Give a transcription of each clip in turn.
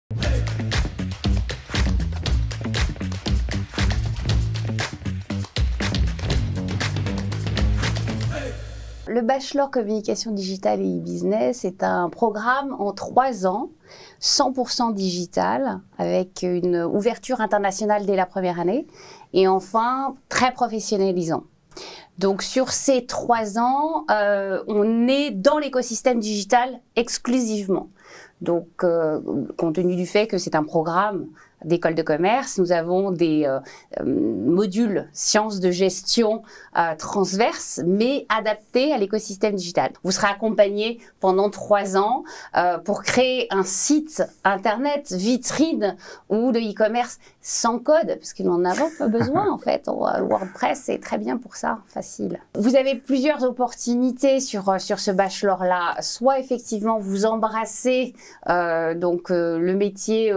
Le Bachelor Communication Digitale et e-Business est un programme en 3 ans, 100% digital, avec une ouverture internationale dès la première année, et enfin très professionnalisant. Donc sur ces 3 ans, on est dans l'écosystème digital exclusivement. Donc compte tenu du fait que c'est un programme d'école de commerce, nous avons des modules sciences de gestion transverses, mais adaptés à l'écosystème digital. Vous serez accompagné pendant 3 ans pour créer un site internet vitrine ou de e-commerce sans code, parce que nous n'en avons pas besoin en fait. WordPress, c'est très bien pour ça, facile. Vous avez plusieurs opportunités sur ce bachelor-là. Soit effectivement vous embrassez les métiers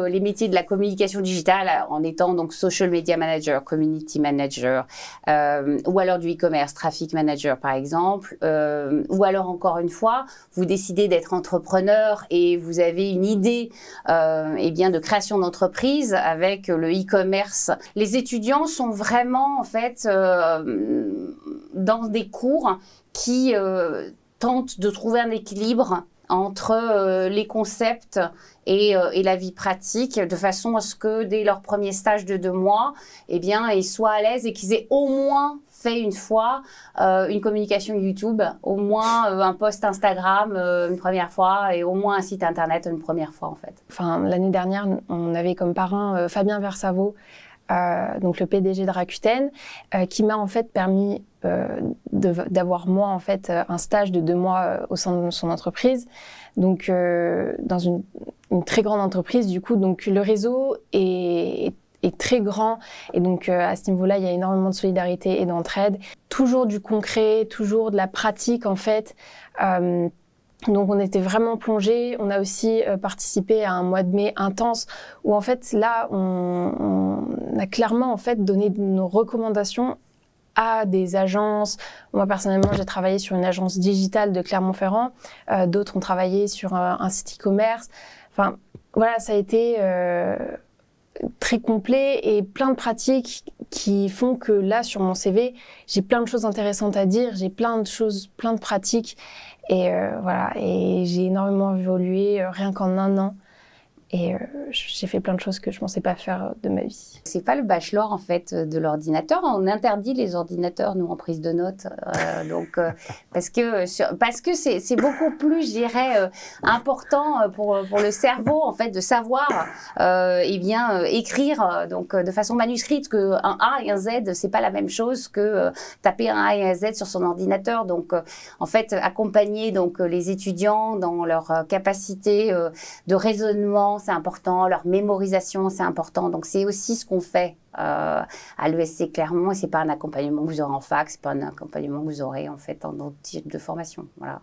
de la communication digitale en étant donc social media manager, community manager, ou alors du e-commerce, traffic manager par exemple, ou alors encore une fois, vous décidez d'être entrepreneur et vous avez une idée de création d'entreprise avec le e-commerce. Les étudiants sont vraiment en fait dans des cours qui tentent de trouver un équilibre entre les concepts et la vie pratique, de façon à ce que dès leur premier stage de 2 mois, ils soient à l'aise et qu'ils aient au moins fait une fois une communication YouTube, au moins un post Instagram une première fois et au moins un site internet une première fois en fait. Enfin, l'année dernière, on avait comme parrain Fabien Versavo, donc le PDG de Rakuten, qui m'a en fait permis d'avoir moi en fait un stage de 2 mois au sein de son entreprise, donc dans une très grande entreprise du coup, donc le réseau est très grand et donc à ce niveau-là il y a énormément de solidarité et d'entraide, toujours du concret, toujours de la pratique en fait. Donc on était vraiment plongés. On a aussi participé à un mois de mai intense où en fait là on a clairement en fait donné nos recommandations à des agences. Moi personnellement j'ai travaillé sur une agence digitale de Clermont-Ferrand, d'autres ont travaillé sur un site e-commerce. Enfin voilà, ça a été très complet et plein de pratiques qui font que là sur mon CV j'ai plein de choses intéressantes à dire, j'ai plein de pratiques. Et voilà, et j'ai énormément évolué rien qu'en 1 an. Et j'ai fait plein de choses que je ne pensais pas faire de ma vie. C'est pas le bachelor en fait de l'ordinateur. On interdit les ordinateurs nous en prise de notes, parce que c'est beaucoup plus, je dirais, important pour le cerveau en fait de savoir écrire donc de façon manuscrite que un A et un Z, c'est pas la même chose que taper un A et un Z sur son ordinateur. Donc en fait accompagner donc les étudiants dans leur capacité de raisonnement, c'est important, leur mémorisation, c'est important. Donc, c'est aussi ce qu'on fait à l'ESC Clermont. Et c'est pas un accompagnement que vous aurez en fac, c'est pas un accompagnement que vous aurez en fait dans d'autres types de formation. Voilà.